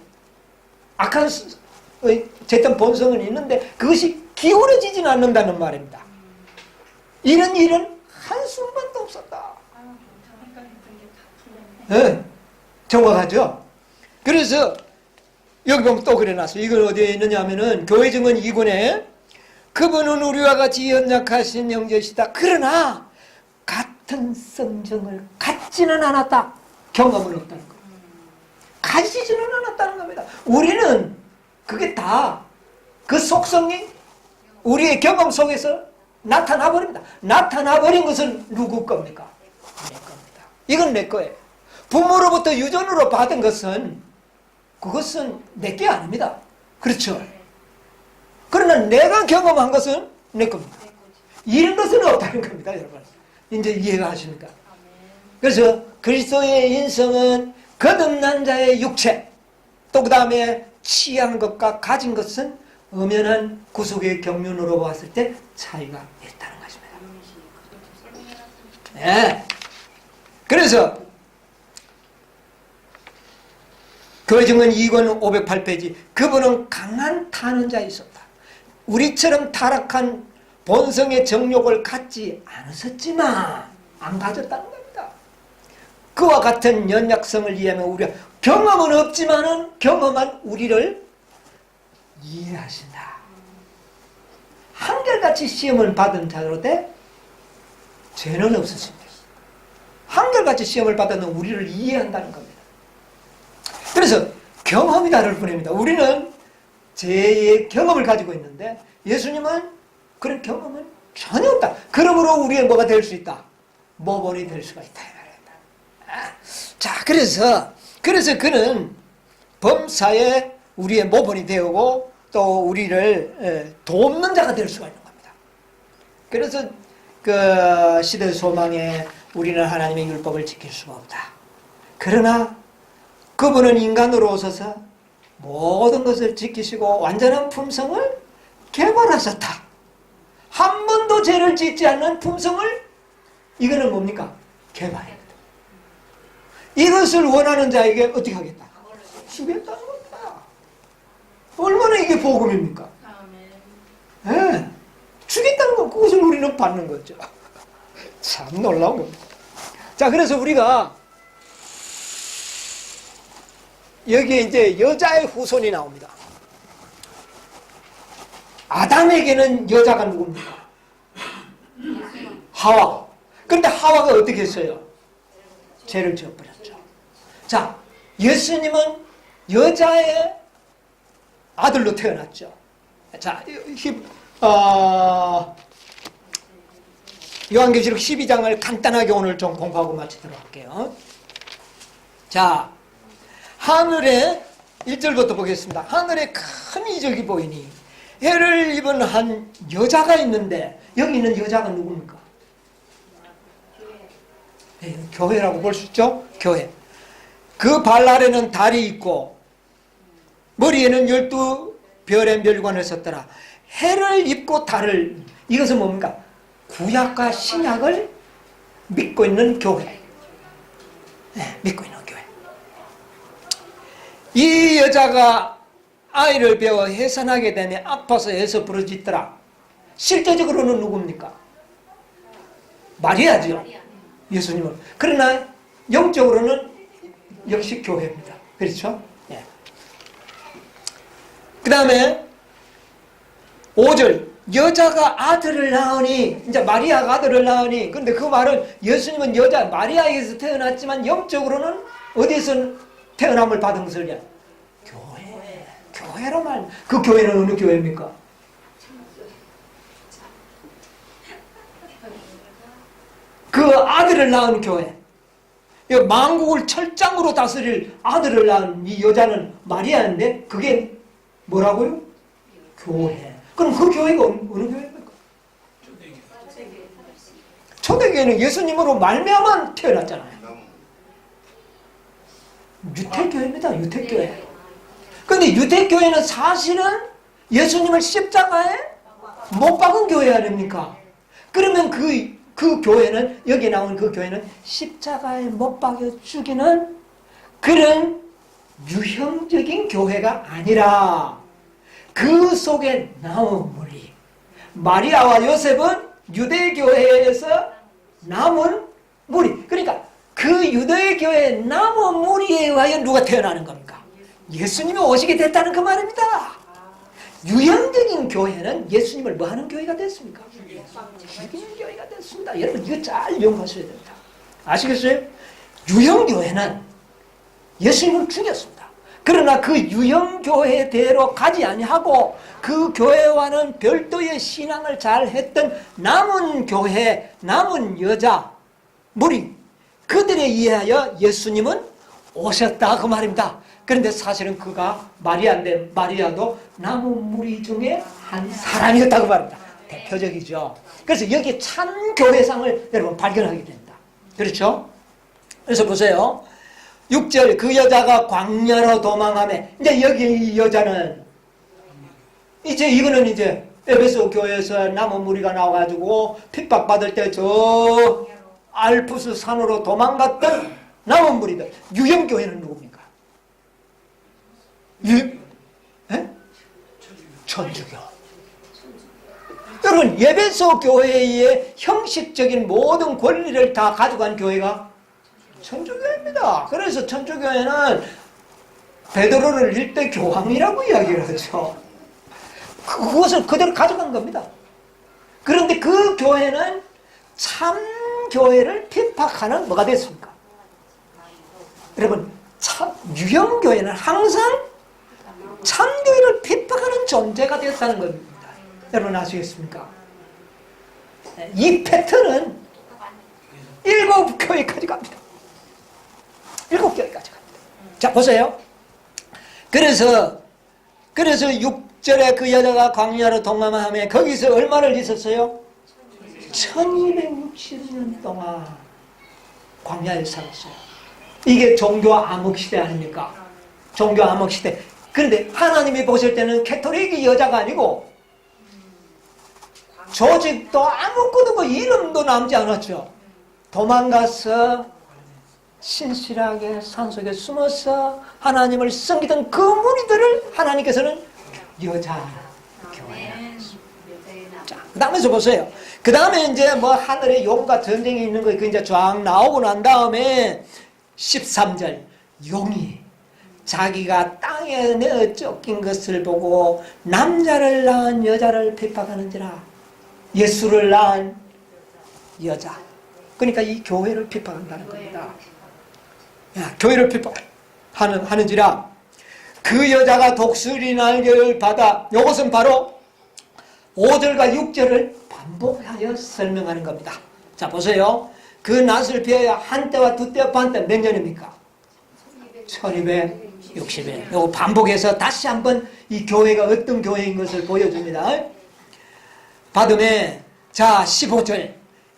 악한 어쨌든 본성은 있는데 그것이 기울어지지는 않는다는 말입니다. 이런 일은 한순간도 없었다. 네, 정확하죠? 그래서 여기 보면 또 그래놨어요. 이건 어디에 있느냐 하면은 교회 증언 2권에 그분은 우리와 같이 연약하신 형제시다. 그러나 같은 성정을 갖지는 않았다. 경험은 없다는 거예요. 가지지는 않았다는 겁니다. 우리는 그게 다 그 속성이 우리의 경험 속에서 나타나 버립니다. 나타나 버린 것은 누구 겁니까? 내 겁니다. 이건 내 거예요. 부모로부터 유전으로 받은 것은 그것은 내 게 아닙니다. 그렇죠? 그러나 내가 경험한 것은 내 겁니다. 이런 것은 없다는 겁니다, 여러분. 이제 이해가 하십니까? 그래서 그리스도의 인성은 거듭난 자의 육체, 또 그 다음에 취한 것과 가진 것은 엄연한 구속의 경륜으로 봤을 때 차이가 있다는 것입니다. 네. 그래서 그 증언 2권 508페이지 그분은 강한 타는 자이었다. 우리처럼 타락한 본성의 정욕을 갖지 않으셨지만 안 가졌다는 겁니다. 그와 같은 연약성을 이해하면 우리가 경험은 없지만은 경험한 우리를 이해하신다. 한결같이 시험을 받은 자로 돼 죄는 없으십니다. 한결같이 하늘같이 시험을 받았는 우리를 이해한다는 겁니다. 그래서 경험이 다를 뿐입니다. 우리는 죄의 경험을 가지고 있는데 예수님은 그런 경험은 전혀 없다. 그러므로 우리의 뭐가 될 수 있다? 모본이 될 수가 있다. 자, 그래서 그는 범사에 우리의 모본이 되고 또 우리를 돕는 자가 될 수가 있는 겁니다. 그래서 그 시대 소망에 우리는 하나님의 율법을 지킬 수가 없다. 그러나 그분은 인간으로 오셔서 모든 것을 지키시고 완전한 품성을 개발하셨다. 한 번도 죄를 짓지 않는 품성을 이거는 뭡니까? 개발했다. 이것을 원하는 자에게 어떻게 하겠다? 주겠다는 겁니다. 얼마나 이게 복음입니까? 네. 주겠다는 거, 그것을 우리는 받는 거죠. 참 놀라운 겁니다. 자, 그래서 우리가 여기에 이제 여자의 후손이 나옵니다. 아담에게는 여자가 누굽니까? 하와. 그런데 하와가 어떻게 했어요? 죄를 지어버렸죠. 자, 예수님은 여자의 아들로 태어났죠. 자, 요한계시록 12장을 간단하게 오늘 좀 공부하고 마치도록 할게요. 자, 하늘에 1절부터 보겠습니다. 하늘에 큰 이적이 보이니 해를 입은 한 여자가 있는데 여기 있는 여자가 누굽니까? 네, 교회라고 볼 수 있죠? 교회. 그 발 아래는 달이 있고 머리에는 12별의 멸관을 썼더라. 해를 입고 달을, 이것은 뭡니까? 구약과 신약을 믿고 있는 교회. 네, 믿고 있는 교회. 이 여자가 아이를 배워 해산하게 되면 아파서 해서 부르짖더라. 실제적으로는 누굽니까? 마리아죠. 예수님은. 그러나 영적으로는 역시 교회입니다. 그렇죠? 예. 그 다음에 5절 여자가 아들을 낳으니, 이제 마리아가 아들을 낳으니, 근데 그 말은 예수님은 여자 마리아에게서 태어났지만 영적으로는 어디에서 태어남을 받은 것을요? 교회. 교회로 말. 그 교회는 어느 교회입니까? 그 아들을 낳은 교회. 만국을 철장으로 다스릴 아들을 낳은 이 여자는 마리아인데 그게 뭐라고요? 교회. 그럼 그 교회가 어느 교회입니까? 초대교회는 예수님으로 말미암아 태어났잖아요. 유태교회입니다. 유태교회. 그런데 유태교회는 사실은 예수님을 십자가에 못 박은 교회 아닙니까? 그러면 그 교회는, 여기 나온 그 교회는 십자가에 못 박여 죽이는 그런 유형적인 교회가 아니라 그 속에 나온 무리. 마리아와 요셉은 유대교회에서 남은 무리. 그러니까 그 유대교회 남은 무리에 의하여 누가 태어나는 겁니까? 예수님이 오시게 됐다는 그 말입니다. 유형적인 교회는 예수님을 뭐 하는 교회가 됐습니까? 죽이는 교회가 됐습니다. 여러분 이거 잘 이용하셔야 됩니다. 아시겠어요? 유형교회는 예수님을 죽였습니다. 그러나 그 유형교회대로 가지 아니하고 그 교회와는 별도의 신앙을 잘 했던 남은 교회, 남은 여자, 무리, 그들에 의하여 예수님은 오셨다 그 말입니다. 그런데 사실은 그가 마리아인데 마리아도 남은 무리 중에 한 사람이었다고 말합니다. 대표적이죠. 그래서 여기 참 교회상을 여러분 발견하게 된다. 그렇죠? 그래서 보세요. 6절 그 여자가 광야로 도망하며, 이제 여기 이 여자는 이거는 이제 에베소 교회에서 남은 무리가 나와가지고 핍박받을 때 저 알프스 산으로 도망갔던 남은 무리들. 유형교회는 누굽니까? 천주교. 여러분 에베소 교회의 형식적인 모든 권리를 다 가져간 교회가 천주교입니다. 그래서 천주교회는 베드로를 일대 교황이라고 이야기를 하죠. 그것을 그대로 가져간 겁니다. 그런데 그 교회는 참 교회를 핍박하는 뭐가 됐습니까? 여러분, 유형교회는 항상 참교회를 핍박하는 존재가 되었다는 겁니다. 여러분 아시겠습니까? 이 패턴은 7교회까지 갑니다. 7교회까지 갑니다. 자, 보세요. 그래서 6절에 그 여자가 광야로 동남하며 거기서 얼마를 있었어요? 1260년 동안 광야에 살았어요. 이게 종교 암흑시대 아닙니까? 종교 암흑시대. 그런데 하나님이 보실 때는 캐톨릭이 여자가 아니고 조직도 아무것도 뭐 이름도 남지 않았죠. 도망가서 신실하게 산속에 숨어서 하나님을 섬기던 그 무리들을 하나님께서는 여자 교회. 자, 그 다음에서 보세요. 그 다음에 이제 뭐 하늘에 용과 전쟁이 있는 거 이제 쫙 나오고 난 다음에 13절 용이 자기가 땅에 내어 쫓긴 것을 보고 남자를 낳은 여자를 핍박하는지라. 예수를 낳은 여자. 그러니까 이 교회를 핍박한다는 겁니다. 야, 교회를 핍박하는지라. 그 여자가 독수리 날개를 받아. 이것은 바로 5절과 6절을 반복하여 설명하는 겁니다. 자, 보세요. 그 낫을 피하여 한 때와 두 때와 반 때 몇 년입니까? 1260년. 이거 반복해서 다시 한번 이 교회가 어떤 교회인 것을 보여줍니다. 받음에 자 15절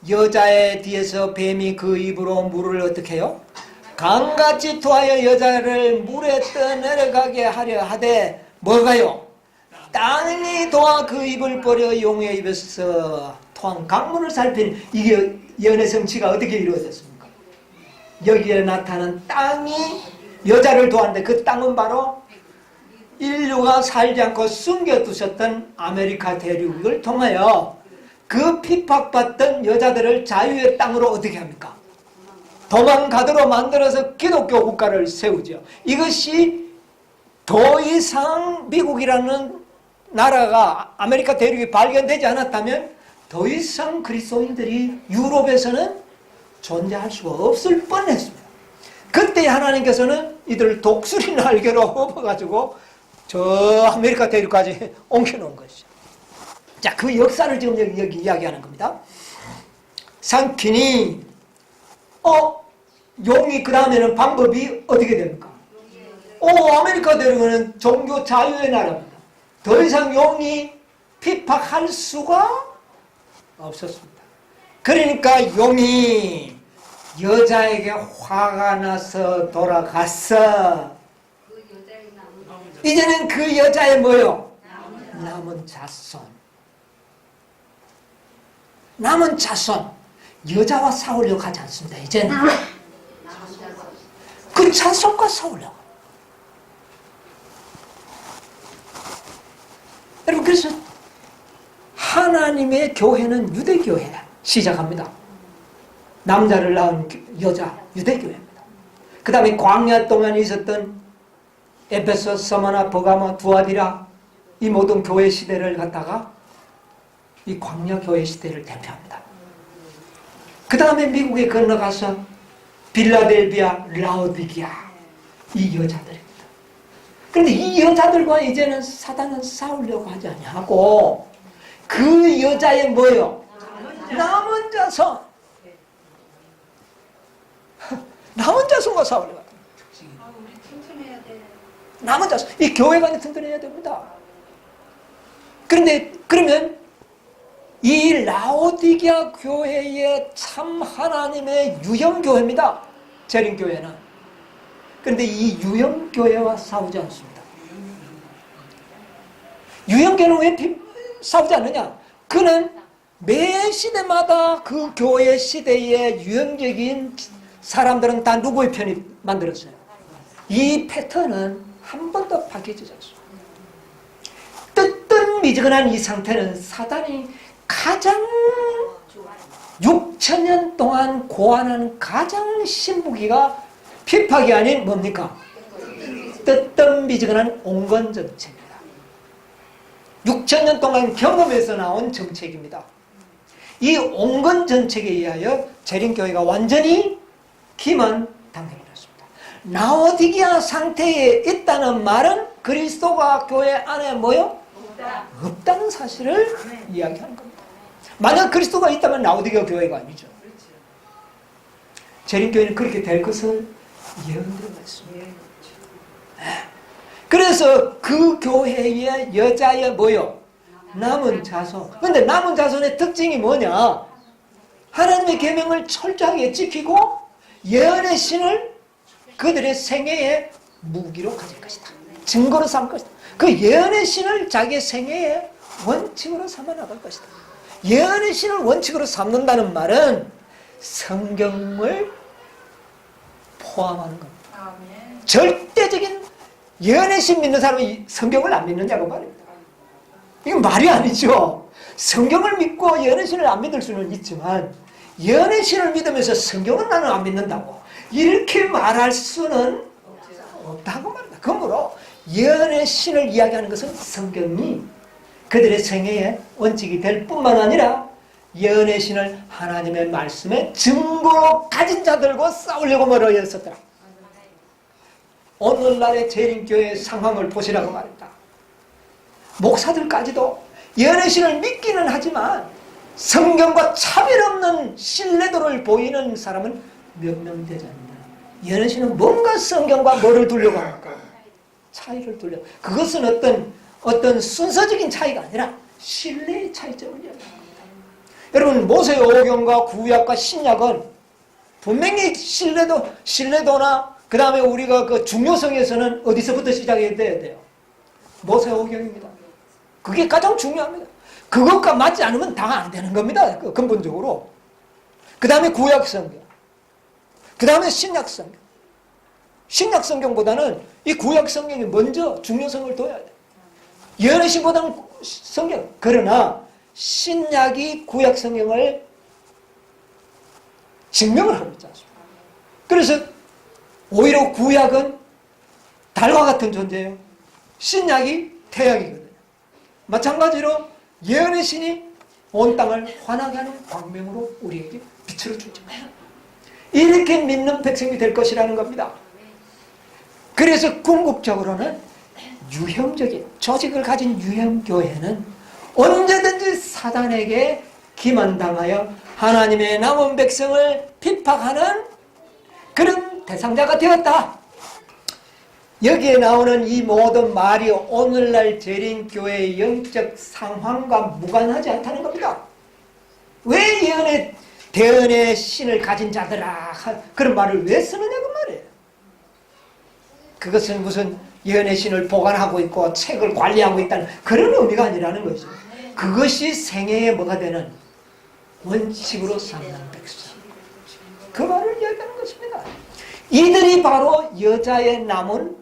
여자의 뒤에서 뱀이 그 입으로 물을 어떻게 해요? 강같이 토하여 여자를 물에 떠내려가게 하려 하되 뭐가요? 땅이 도와 그 입을 버려 용의 입에서 토한 강물을 살핀. 이게 연애 성취가 어떻게 이루어졌습니까? 여기에 나타난 땅이 여자를 도왔는데 그 땅은 바로 인류가 살지 않고 숨겨두셨던 아메리카 대륙을 통하여 그 핍박받던 여자들을 자유의 땅으로 어떻게 합니까? 도망가도록 만들어서 기독교 국가를 세우죠. 이것이 더 이상 미국이라는 나라가 아메리카 대륙이 발견되지 않았다면 더 이상 그리스도인들이 유럽에서는 존재할 수가 없을 뻔했습니다. 그때 하나님께서는 이들을 독수리 날개로 엎어가지고 저 아메리카 대륙까지 옮겨놓은 것이죠. 자, 그 역사를 지금 여기 이야기하는 겁니다. 상키니 용이 그 다음에는 방법이 어떻게 됩니까? 아메리카 대륙은 종교 자유의 나라입니다. 더 이상 용이 핍박할 수가 없었습니다. 그러니까 용이 여자에게 화가 나서 돌아갔어. 이제는 그 여자의 뭐요? 남은 자손. 남은 자손. 여자와 싸우려고 하지 않습니다. 이제는 그 자손과 싸우려고. 여러분, 그래서 하나님의 교회는 유대교회 시작합니다. 남자를 낳은 여자, 유대교회입니다. 그 다음에 광야 동안 있었던 에베소, 서머나, 버가모, 두아디라, 이 모든 교회 시대를 갖다가 이 광야 교회 시대를 대표합니다. 그 다음에 미국에 건너가서 빌라델비아, 라오디게아, 이 여자들입니다. 그런데 이 여자들과 이제는 사단은 싸우려고 하지 아니하고 그 여자의 뭐요? 남은 자손. 남은 자손과 싸우려고 합니다. 우리 튼튼해야 돼. 남은 자손. 이 교회가 튼튼해야 됩니다. 그런데 그러면 이 라오디게아 교회의 참 하나님의 유형교회입니다. 재림교회는. 그런데 이 유형교회와 싸우지 않습니다. 유형교회는 왜 싸우지 않느냐? 그는 매 시대마다 그 교회 시대의 유형적인 사람들은 다 누구의 편이 만들었어요? 이 패턴은 한 번도 바뀌지 않습니다. 뜨뜻미지근한 이 상태는 사단이 가장 6,000년 동안 고안한 가장 신무기가 핍박이 아닌 뭡니까? 뜨뜻미지근한 온건정책입니다. 6,000년 동안 경험에서 나온 정책입니다. 이 온건정책에 의하여 재림교회가 완전히 기만 당해버렸습니다. 라오디게아 상태에 있다는 말은 그리스도가 교회 안에 뭐요? 없다는 사실을 이야기하는 겁니다. 만약 그리스도가 있다면 라오디게아 교회가 아니죠. 재림교회는 그렇게 될 것을 예언드리고 있습니다. 그래서 그 교회의 여자의 뭐요? 남은 자손. 근데 남은 자손의 특징이 뭐냐? 하나님의 계명을 철저하게 지키고 예언의 신을 그들의 생애의 무기로 가질 것이다. 증거로 삼을 것이다. 그 예언의 신을 자기의 생애의 원칙으로 삼아 나갈 것이다. 예언의 신을 원칙으로 삼는다는 말은 성경을 포함하는 겁니다. 절대적인 예언의 신 믿는 사람이 성경을 안 믿느냐고 말입니다. 이건 말이 아니죠. 성경을 믿고 예언의 신을 안 믿을 수는 있지만 예언의 신을 믿으면서 성경은 나는 안 믿는다고 이렇게 말할 수는 없다고 말합니다. 그러므로 예언의 신을 이야기하는 것은 성경이 그들의 생애의 원칙이 될 뿐만 아니라 예언의 신을 하나님의 말씀에 증거로 가진 자들과 싸우려고 멀어였었더라. 오늘날의 재림교회의 상황을 보시라고 말입니다. 목사들까지도 예언의 신을 믿기는 하지만 성경과 차별 없는 신뢰도를 보이는 사람은 몇 명 되지 않는다. 예언의 신은 뭔가 성경과 뭐를 두려고 할까? 차이를 두려고. 그것은 어떤 순서적인 차이가 아니라 신뢰의 차이점을 이야기합니다. 여러분 모세오경과 구약과 신약은 분명히 신뢰도나 그 다음에 우리가 그 중요성에서는 어디서부터 시작해야 돼요? 모세오경입니다. 그게 가장 중요합니다. 그것과 맞지 않으면 다 안 되는 겁니다. 근본적으로. 그 다음에 구약성경. 그 다음에 신약성경. 신약성경보다는 이 구약성경이 먼저 중요성을 둬야 돼요. 예언의 신보다는 성경. 그러나 신약이 구약성경을 증명을 하고 있지 않습니까? 그래서 오히려 구약은 달과 같은 존재예요. 신약이 태양이거든요. 마찬가지로 예언의 신이 온 땅을 환하게 하는 광명으로 우리에게 빛을 주죠. 이렇게 믿는 백성이 될 것이라는 겁니다. 그래서 궁극적으로는 유형적인 조직을 가진 유형교회는 언제든지 사단에게 기만당하여 하나님의 남은 백성을 핍박하는 그런 대상자가 되었다. 여기에 나오는 이 모든 말이 오늘날 재림교회의 영적 상황과 무관하지 않다는 겁니다. 왜 예언의 대언의 신을 가진 자들아 그런 말을 왜 쓰느냐고 말이에요. 그것은 무슨 예언의 신을 보관하고 있고 책을 관리하고 있다는 그런 의미가 아니라는 거죠. 그것이 생애에 뭐가 되는 원칙으로 삼는 백성. 그 말을 이야기하는 것입니다. 이들이 바로 여자의 남은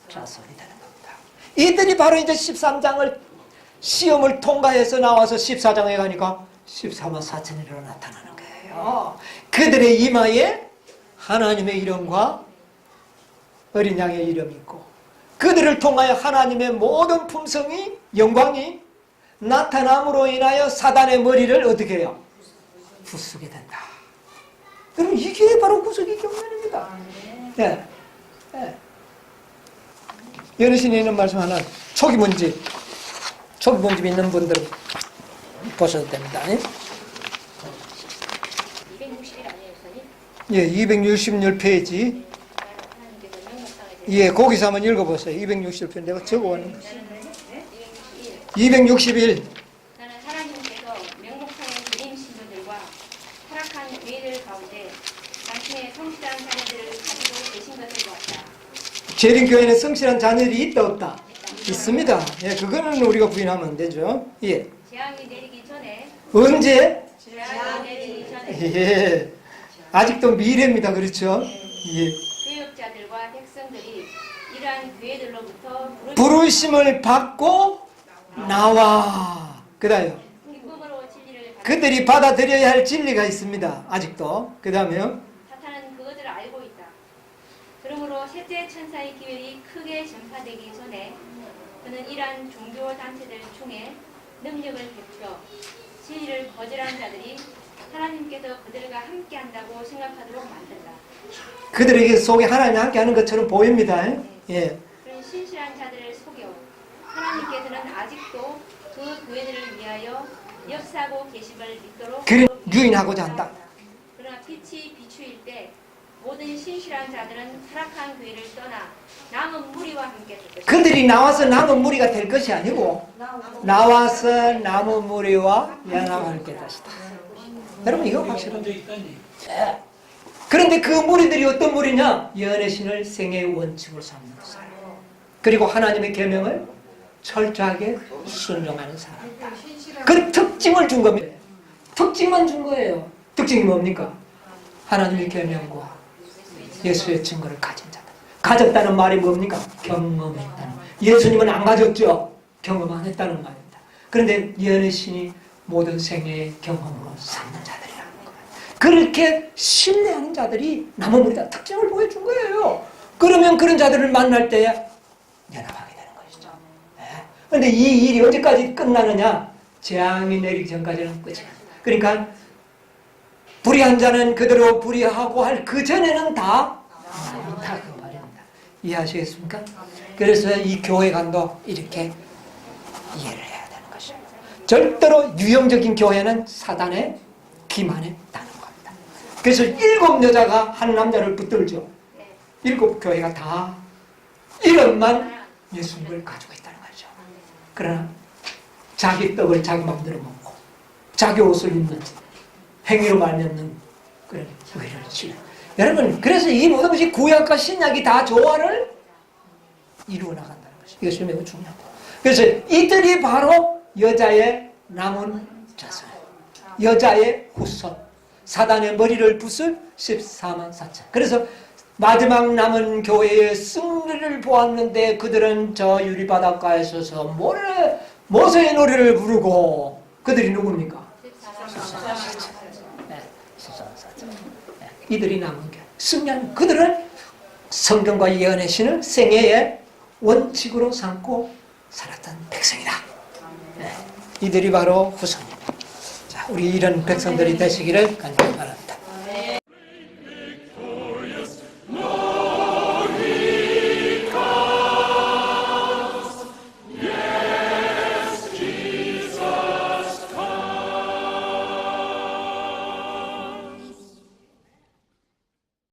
자손이 되는 겁니다. 이들이 바로 이제 13장을 시험을 통과해서 나와서 14장에 가니까 14만 4천이로 나타나는 거예요. 그들의 이마에 하나님의 이름과 어린 양의 이름이 있고 그들을 통하여 하나님의 모든 품성이 영광이 나타남으로 인하여 사단의 머리를 어떻게 해요? 부수게 된다. 여러분 이게 바로 구속의 경륜입니다. 네. 네. 예언의 있는 말씀 하나 초기 문집 있는 분들은 보셔도 됩니다. 260일 아니에요, 선생님? 예, 266페이지. 예, 거기서 한번 읽어보세요. 260페이지 내가 적어왔는 261. 나는 하나님께서 명목상의 드림 신도들과 타락한 의인들 가운데 당신의 성실한 자녀들을 가지고 계신 것을 보았다. 재림교회는 성실한 자녀들이 있다 없다? 있습니다. 예, 그거는 우리가 부인하면 안 되죠. 예. 재앙이 내리기 전에 언제? 재앙이 내리기 전에 예. 아직도 미래입니다. 그렇죠? 예. 교역자들과 백성들이 이러한 교회들로부터 부르심을 받고 나와. 그다음에 기쁨으로 진리를 그들이 받아들여야 할 진리가 있습니다. 아직도. 그 다음에요. 사탄은 그것을 알고 있다. 그러므로 셋째 천사의 기별이 크게 전파되기 전에 그는 이러한 종교 단체들 중에 능력을 베풀어 진리를 거절한 자들이 하나님께서 그들과 함께한다고 생각하도록 만든다. 그들에게 속에 하나님 함께하는 것처럼 보입니다. 예. 그런 신실한 자들을 속여 하나님께서는 아직도 그 교회들을 위하여 역사하고 계심을 믿도록 그를 유인하고자 한다. 그러나 빛이 비추일 때 모든 신실한 자들은 타락한 교회를 떠나 남은 무리와 함께 될 것이다. 그들이 나와서 남은 무리가 될 것이 아니고 나와서 남은 무리와 연합할 것이다. 여러분 이거 확실합니다. 예. 그런데 그 무리들이 어떤 무리냐? 연의 신을 생애의 원칙으로 삼는 사람. 그리고 하나님의 계명을 철저하게 순종하는 사람. 그 특징을 준 겁니다. 특징만 준 거예요. 특징이 뭡니까? 하나님의 계명과 예수의 증거를 가진 자다. 가졌다는 말이 뭡니까? 경험했다는. 예수님은 안 가졌죠. 경험 안 했다는 말입니다. 그런데 예언의 신이 모든 생애의 경험으로 삼는 자들이라는 거예요. 그렇게 신뢰하는 자들이 남은 무리다. 특징을 보여준 거예요. 그러면 그런 자들을 만날 때 연합하게 되는 것이죠. 그런데 이 일이 언제까지 끝나느냐? 재앙이 내리기 전까지는 끝이 납니다. 그러니까 불의한 자는 그대로 불의하고 할 그 전에는 다 그 말입니다. 이해하시겠습니까? 그래서 이 교회관도 이렇게 이해를 해야 되는 것이죠. 절대로 유형적인 교회는 사단의 기만에 따는 겁니다. 그래서 7 여자가 한 남자를 붙들죠. 7 교회가 다 이름만 예수님을 가지고 있다는 거죠. 그러나 자기 떡을 자기 마음대로 먹고 자기 옷을 입는 행위로 말미암는 그런 의를 지는. 여러분, 그래서 이 모든 것이 구약과 신약이 다 조화를 이루어 나간다는 것이 이것이 매우 중요하고. 그래서 이들이 바로 여자의 남은 자손, 여자의 후손, 사단의 머리를 부술 14만 4천. 그래서 마지막 남은 교회의 승리를 보았는데 그들은 저 유리바닷가에 서서 모세의 노래를 부르고 그들이 누굽니까? 이들이 남은 교회. 승리한 그들은 성경과 예언의 신을 생애의 원칙으로 삼고 살았던 백성이다. 이들이 바로 후손입니다. 자, 우리 이런 백성들이 되시기를 간절히 바랍니다.